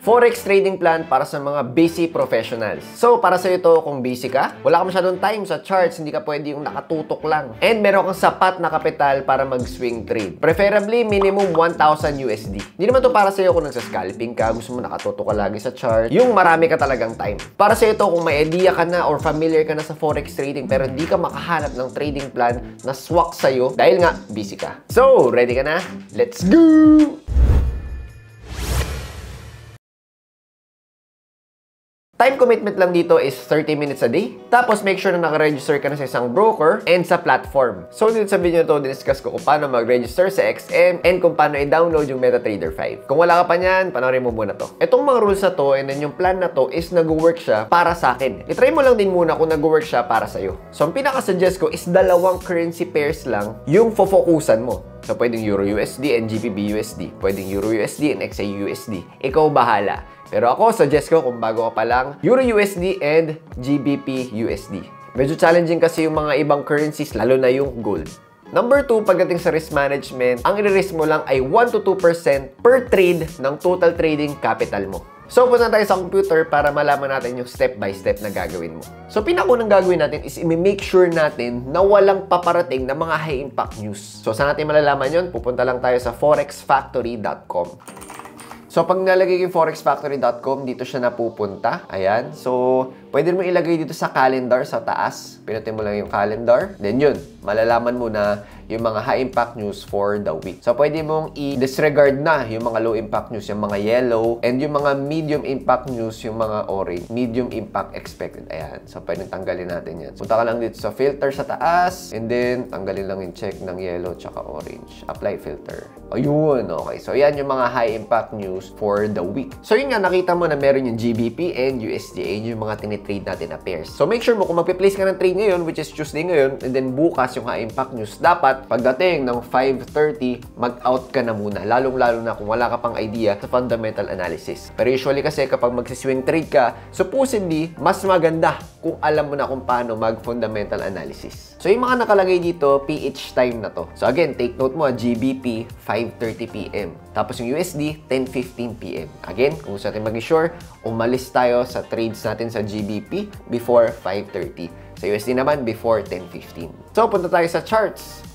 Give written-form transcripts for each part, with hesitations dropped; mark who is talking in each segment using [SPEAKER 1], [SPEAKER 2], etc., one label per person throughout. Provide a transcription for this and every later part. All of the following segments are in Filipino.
[SPEAKER 1] Forex trading plan para sa mga busy professionals. So, para sa'yo to kung busy ka, wala ka masyadong time sa charts, hindi ka pwede yung nakatutok lang. And meron kang sapat na kapital para mag-swing trade. Preferably, minimum 1,000 USD. Hindi naman to para sa'yo kung nagsascalping ka, gusto mo nakatutok ka lagi sa chart, yung marami ka talagang time. Para sa'yo to kung may idea ka na or familiar ka na sa forex trading pero hindi ka makahanap ng trading plan na swak sa'yo dahil nga busy ka. So, ready ka na? Let's go! Time commitment lang dito is 30 minutes a day. Tapos, make sure na naka-register ka na sa isang broker and sa platform. So, dito sa video na to, diniscuss ko kung paano mag-register sa XM and kung paano i-download yung MetaTrader 5. Kung wala ka pa niyan, panoorin mo muna to. Itong mga rules na to and then yung plan na to is nag-work siya para sa akin. I-try mo lang din muna kung nag-work siya para sa'yo. So, ang pinaka-suggest ko is dalawang currency pairs lang yung focusan mo. So, pwedeng EUR/USD and GBP/USD. Pwedeng EUR/USD and XAUUSD. Ikaw bahala. Pero ako, suggest ko kung bago ka pa lang, EUR/USD and GBP/USD. Medyo challenging kasi yung mga ibang currencies, lalo na yung gold. Number 2, pagdating sa risk management, ang i-risk mo lang ay 1 to 2% per trade ng total trading capital mo. So, punta tayo sa computer para malaman natin yung step by step na gagawin mo. So, pinakunang gagawin natin is i-make sure natin na walang paparating na mga high-impact news. So, saan natin malalaman yun? Pupunta lang tayo sa forexfactory.com. So, pag nalagay yung forexfactory.com, dito siya napupunta. Ayan. So, pwede mo ilagay dito sa calendar sa taas. Pinutin mo lang yung calendar. Then yun, malalaman mo na yung mga high-impact news for the week. So, pwede mong i-disregard na yung mga low-impact news, yung mga yellow, and yung mga medium-impact news, yung mga orange. Medium-impact expected. Ayan. So, pwede tanggalin natin yan. Punta ka lang dito sa filter sa taas, and then, tanggalin lang yung check ng yellow tsaka orange. Apply filter. Ayun. Okay. So, yan yung mga high-impact news for the week. So, yun nga, nakita mo na meron yung GBP and USD, yung mga tinitrade natin na pairs. So, make sure mo kung magpe-place ka ng trade ngayon, which is Tuesday ngayon, and then bukas yung high-impact news, dapat pagdating ng 5:30, mag-out ka na muna. Lalong-lalo na kung wala ka pang idea sa fundamental analysis. Pero usually kasi kapag magsiswing trade ka, supposedly, mas maganda kung alam mo na kung paano mag-fundamental analysis. So, yung mga nakalagay dito, PH time na to. So, again, take note mo, GBP, 5:30 PM. Tapos yung USD, 10:15 PM. Again, kung gusto natin maging sure, umalis tayo sa trades natin sa GBP before 5:30. Sa USD naman, before 10:15. So, punta tayo sa charts.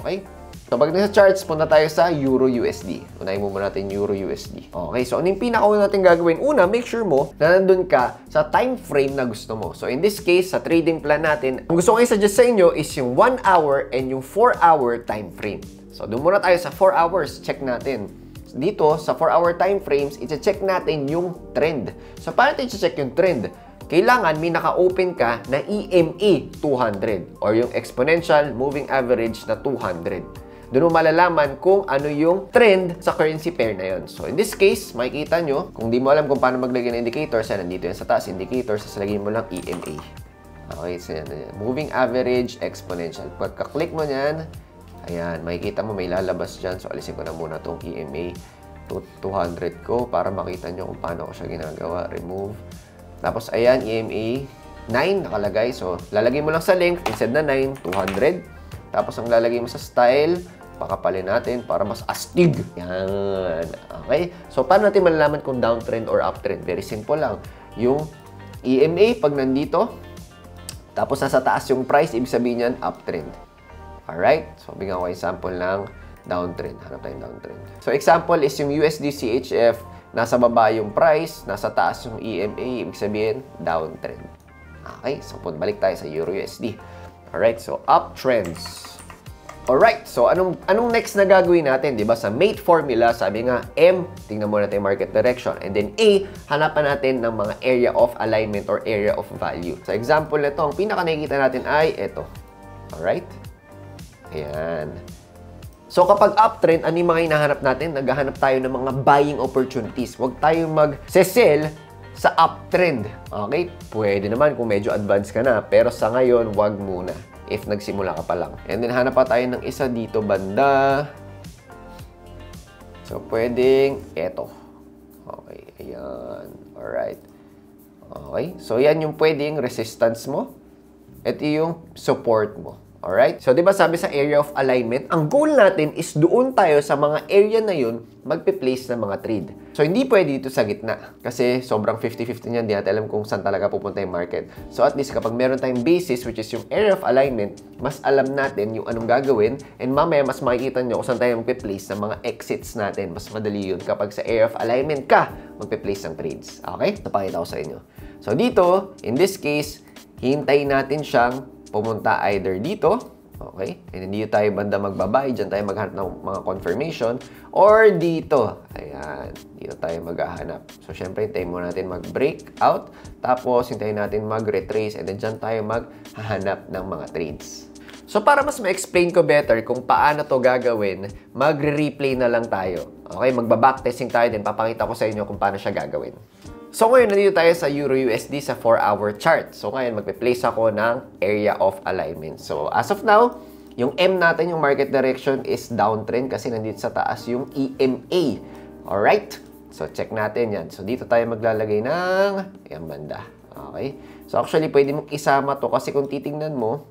[SPEAKER 1] Okay? So, pagdating sa charts, punta tayo sa EUR/USD. Unahin mo muna natin EUR/USD. Okay, so ano yung pinakauna natin gagawin? Una, make sure mo na nandun ka sa time frame na gusto mo. So, in this case, sa trading plan natin, ang gusto ko i-suggest sa inyo is yung 1 hour and yung 4 hour time frame. So, doon muna tayo sa 4 hours. Check natin. Dito, sa 4 hour time frames, i-check natin yung trend. So, paano natin i-check yung trend? Kailangan may naka-open ka na EMA 200 or yung exponential moving average na 200. Doon mo malalaman kung ano yung trend sa currency pair na yun. So, in this case, makikita nyo, kung di mo alam kung paano maglagay ng indicators, nandito yan sa taas, indicators, sasalagay mo lang EMA. Okay, so yan. Moving average, exponential. Pagka-click mo yan, ayan, makikita mo may lalabas dyan. So, alisin ko na muna itong EMA 200 ko para makita nyo kung paano ko siya ginagawa. Remove. Tapos, ayan, EMA 9 nakalagay. So, lalagay mo lang sa length, instead na 9, 200. Tapos, ang lalagay mo sa style, pakapalin natin para mas astig. Yan. Okay? So, paano natin malalaman kung downtrend or uptrend? Very simple lang. Yung EMA, pag nandito, tapos nasa taas yung price, ibig sabihin yan, uptrend. Alright? So, bigyan ko example ng downtrend. Hanap tayong downtrend. So, example is yung USD CHF, nasa baba yung price, nasa taas yung EMA, ibig sabihin, downtrend. Okay? So, balik tayo sa EUR/USD. Alright? So, uptrends. Alright, so anong next na gagawin natin, 'di ba? Sa MATE formula, sabi nga M, tingnan muna natin yung market direction, and then A, hanapan natin ng mga area of alignment or area of value. Sa example nito, ang pinaka nakikita natin ay ito. Alright? Ayan. So kapag uptrend, ano yung mga hinahanap natin? Naghahanap tayo ng mga buying opportunities. Huwag tayong mag-sell sa uptrend. Okay? Pwede naman kung medyo advanced ka na, pero sa ngayon, wag muna. If nagsimula ka pa lang. And then, hanap pa tayo ng isa dito banda. So, pwedeng eto. Okay, ayan. Alright. Okay. So, yan yung pwedeng resistance mo. Ito yung support mo. Alright? So, di ba sabi sa area of alignment, ang goal natin is doon tayo sa mga area na yun magpe-place ng mga trade. So, hindi pwede dito sa gitna. Kasi sobrang 50-50 niyan, di natin alam kung saan talaga pupunta yung market. So, at least kapag meron tayong basis, which is yung area of alignment, mas alam natin yung anong gagawin, and mamaya mas makikita nyo kung saan tayo magpe-place ng mga exits natin. Mas madali yun kapag sa area of alignment ka magpe-place ng trades. Okay? Napakita ko sa inyo. So, dito, in this case, hintayin natin siyang pumunta either dito, okay? And dito tayo banda magbabay, dyan tayo maghanap ng mga confirmation, or dito, ayan, dito tayo maghahanap. So, syempre, hintayin muna natin mag-break out, tapos hintayin natin mag-retrace, and then dyan tayo maghahanap ng mga trades. So, para mas ma-explain ko better kung paano to gagawin, magre-replay na lang tayo. Okay? Magba-backtesting tayo din, papakita ko sa inyo kung paano siya gagawin. So ngayon, nandito tayo sa EUR/USD sa 4-hour chart. So ngayon, magpe-place ako ng area of alignment. So as of now, yung M natin, yung market direction is downtrend kasi nandito sa taas yung EMA. Alright? So check natin yan. So dito tayo maglalagay ng yung banda. Okay? So actually, pwede mong isama to kasi kung titingnan mo,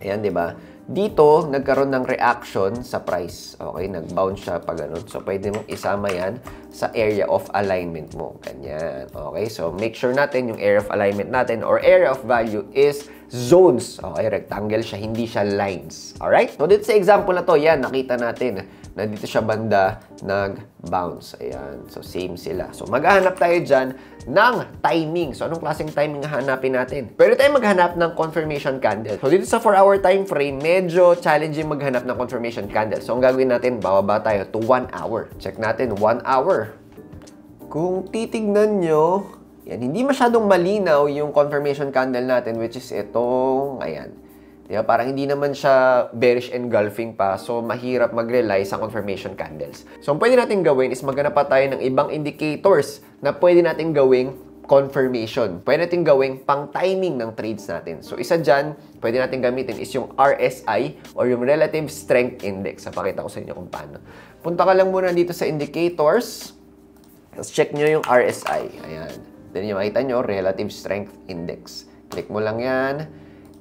[SPEAKER 1] ayan, di ba? Dito, nagkaroon ng reaction sa price. Okay? Nag-bounce siya pa ganun. So, pwede mong isama yan sa area of alignment mo. Ganyan. Okay? So, make sure natin yung area of alignment natin or area of value is zones. Okay? Rectangle siya, hindi siya lines. Alright? So, dito sa example na to, yan, nakita natin na dito siya banda nag-bounce. Ayan. So, same sila. So, maghahanap tayo dyan ng timing. So, anong klaseng timing hanapin natin? Pwede tayo maghanap ng confirmation candle. So, dito sa 4-hour time frame, medyo challenging maghanap ng confirmation candle. So, ang gagawin natin, bababa tayo to 1 hour. Check natin, 1 hour. Kung titignan nyo, yan, hindi masyadong malinaw yung confirmation candle natin, which is itong, ayan. Diba? Parang hindi naman siya bearish engulfing pa, so mahirap mag-rely sa confirmation candles. So, ang pwede natin gawin is maghanap pa tayo ng ibang indicators na pwede natin gawing confirmation. Pwede natin gawing pang-timing ng trades natin. So, isa dyan, pwede natin gamitin is yung RSI or yung Relative Strength Index. Napakita ko sa inyo kung paano. Punta ka lang muna dito sa indicators. Tapos check nyo yung RSI. Ayan. Then yung makita nyo, Relative Strength Index. Click mo lang yan.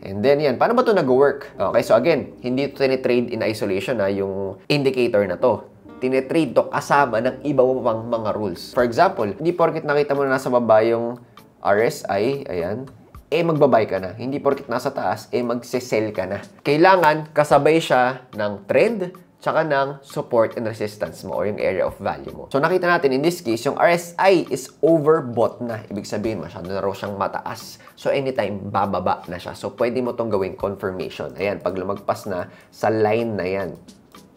[SPEAKER 1] And then yan, paano ba ito nag-work? Okay, so again, hindi ito tinitrade in isolation yung indicator na to. Tinitrade to kasama ng iba pang mga rules. For example, hindi porkit nakita mo na nasa baba yung RSI, ayan, magbabay ka na. Hindi porkit nasa taas, magsisell ka na. Kailangan kasabay siya ng trend, tsaka ng support and resistance mo or yung area of value mo. So, nakita natin in this case, yung RSI is overbought na. Ibig sabihin, masyado na raw siyang mataas. So, anytime, bababa na siya. So, pwede mo tong gawing confirmation. Ayan, pag lumagpas na sa line na yan.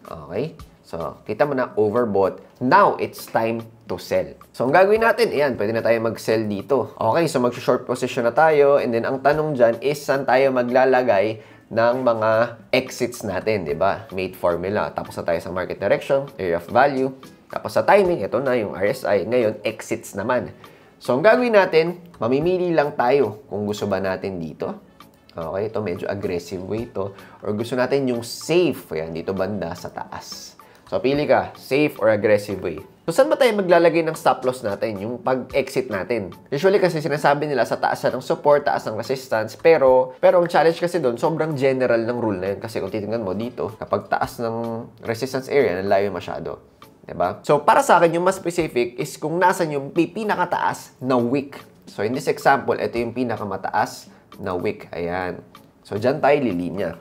[SPEAKER 1] Okay? So, kita mo na overbought. Now, it's time to sell. So, ang gagawin natin, ayan, pwede na tayo mag-sell dito. Okay, so mag-short position na tayo. And then, ang tanong dyan is, saan tayo maglalagay ng mga exits natin, di ba? Made formula. Tapos na tayo sa market direction, area of value. Tapos sa timing, ito na yung RSI. Ngayon, exits naman. So, ang gagawin natin, mamimili lang tayo kung gusto ba natin dito. Okay, ito medyo aggressive way ito. Or gusto natin yung safe. Ayan, dito banda sa taas. So, pili ka, safe or aggressive way. So, saan ba tayo maglalagay ng stop loss natin? Yung pag-exit natin. Usually kasi sinasabi nila sa taas ng support, taas ng resistance. Pero ang challenge kasi doon, sobrang general ng rule na yun. Kasi kung titingnan mo dito, kapag taas ng resistance area, nalayo masyado. Diba? So, para sa akin, yung mas specific is kung nasan yung pinakataas na wick. So, in this example, ito yung pinakamataas na wick. Ayan. So, dyan tayo lilinya.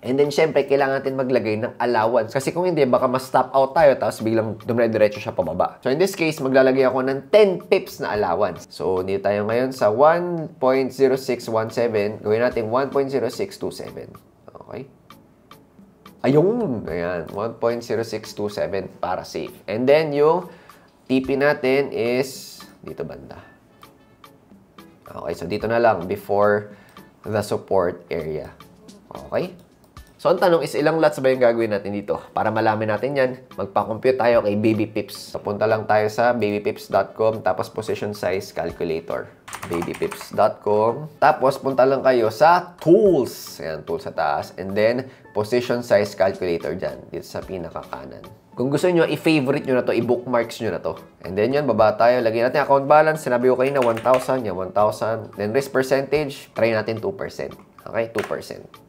[SPEAKER 1] And then, syempre, kailangan natin maglagay ng allowance. Kasi kung hindi, baka ma-stop out tayo, tapos biglang dumire-diretso siya pababa. So, in this case, maglalagay ako ng 10 pips na allowance. So, dito tayo ngayon sa 1.0617. Gawin natin 1.0627. Okay? Ayun! Ayan, 1.0627 para safe. And then, yung TP natin is dito banda. Okay, so dito na lang before the support area. Okay? So, ang tanong is, ilang lots ba yung gagawin natin dito? Para malaman natin yan, magpa-compute tayo kay Baby Pips. So, punta lang tayo sa babypips.com, tapos position size calculator. babypips.com. Tapos, punta lang kayo sa tools. Ayan, tools sa taas. And then, position size calculator dyan, dito sa pinaka-kanan. Kung gusto nyo, i-favorite nyo na to, i-bookmarks nyo na to. And then yun, baba tayo. Lagyan natin account balance. Sinabi ko kayo na 1,000. Yan, 1,000. Then risk percentage, try natin 2%. Okay, 2%.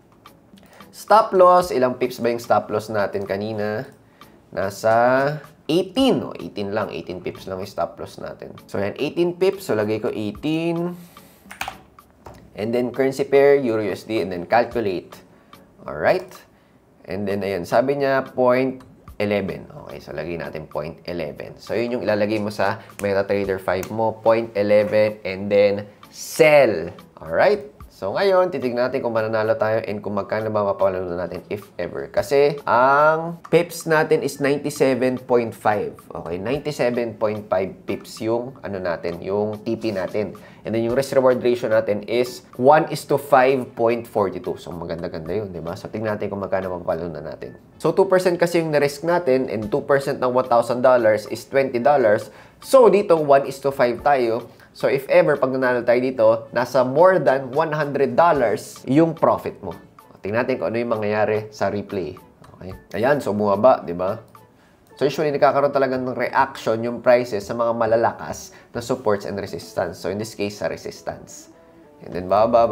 [SPEAKER 1] Stop loss, ilang pips ba yung stop loss natin kanina? Nasa 18. O, 18 lang. 18 pips lang yung stop loss natin. So, yan. 18 pips. So, lagay ko 18. And then, currency pair, Euro USD. And then, calculate. Alright. And then, ayan. Sabi niya, 0.11. Okay. So, lagay natin 0.11. So, yun yung ilalagay mo sa MetaTrader 5 mo. 0.11. And then, sell. Alright. So, ngayon, titignan natin kung mananalo tayo and kung magkano ba mapapalalo natin if ever. Kasi, ang pips natin is 97.5. Okay, 97.5 pips yung, natin, yung TP natin. And then, yung risk-reward ratio natin is 1:5.42. So, maganda-ganda yun, di ba? So, tignan natin kung magkano mapapalalo natin. So, 2% kasi yung na-risk natin and 2% ng $1,000 is $20. So, dito, 1:5 tayo. So, if ever, pag nanalo tayo dito, nasa more than $100 yung profit mo. Tingnan natin kung ano yung mangyayari sa replay. Okay? Ayan, so bumaba, di ba? So, usually, nakakaroon talaga ng reaction yung prices sa mga malalakas na supports and resistance. So, in this case, sa resistance. And then, baba.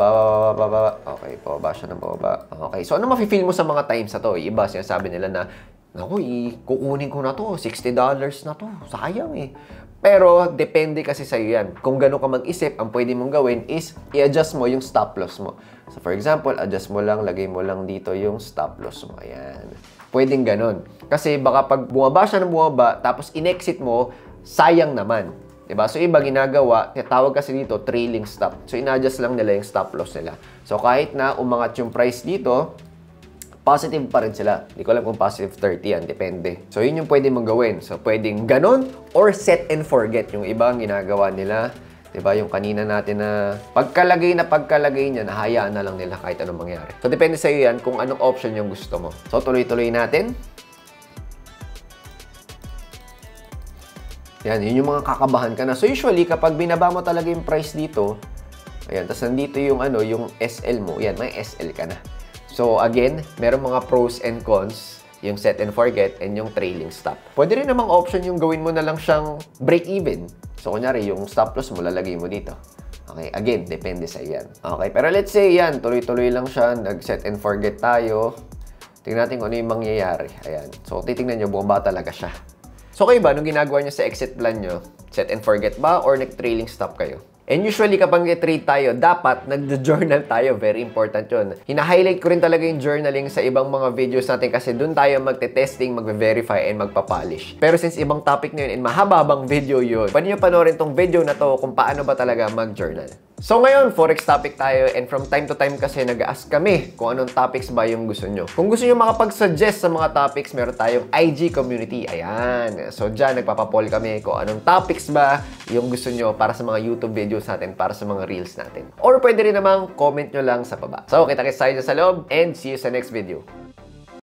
[SPEAKER 1] Okay, pababa siya ng baba. Okay, so ano mafe-feel mo sa mga times na to? Iba, sinasabi nila na, naku, kukunin ko na to, $60 na to. Sayang eh. Pero, depende kasi sa'yo yan. Kung gano'n ka mag-isip, ang pwede mong gawin is i-adjust mo yung stop loss mo. So, for example, adjust mo lang, lagay mo lang dito yung stop loss mo. Ayan. Pwedeng gano'n. Kasi baka pag bumaba siya ng bumaba, tapos in-exit mo, sayang naman. Diba? So, iba ginagawa, tawag kasi dito, trailing stop. So, in-adjust lang nila yung stop loss nila. So, kahit na umangat yung price dito, positive pa rin sila. Hindi ko alam kung positive 30 yan. Depende. So, yun yung pwede mong gawin. So, pwedeng ganon or set and forget. Yung ibang ginagawa nila. Diba? Yung kanina natin na pagkalagay niya, nahayaan na lang nila kahit anong mangyari. So, depende sa iyo yan kung anong option yung gusto mo. So, tuloy-tuloy natin. Yan. Yun yung mga kakabahan ka na. So, usually, kapag binaba mo talaga yung price dito, ayan, tapos nandito yung, yung SL mo. Yan, may SL ka na. So, again, meron mga pros and cons, yung set and forget, and yung trailing stop. Pwede rin namang option yung gawin mo na lang siyang break-even. So, kunyari, yung stop loss mo, lalagay mo dito. Okay, again, depende sa yan. Okay, pero let's say yan, tuloy-tuloy lang siya, nag-set and forget tayo. Tingnan natin kung ano yung mangyayari. Ayan. So, titingnan nyo, bumaba talaga siya. So, kayo ba, nung ginagawa nyo sa exit plan nyo, set and forget ba or nag-trailing stop kayo? And usually, kapag nag-trade tayo, dapat nag-journal tayo. Very important yun. Hina-highlight ko rin talaga yung journaling sa ibang mga videos natin kasi dun tayo magte-testing, magve-verify, and magpa-polish. Pero since ibang topic na yun and mahaba-habang video yun, pwede nyo panoorin tong video na to kung paano ba talaga mag-journal. So ngayon, Forex topic tayo and from time to time kasi nag-ask kami kung anong topics ba yung gusto nyo. Kung gusto nyo makapag-suggest sa mga topics, meron tayong IG community. Ayan. So dyan, nagpapapoll kami kung anong topics ba yung gusto nyo para sa mga YouTube videos natin, para sa mga reels natin. Or pwede rin namang comment nyo lang sa baba. So, kita-kits tayo sa loob and see you sa next video.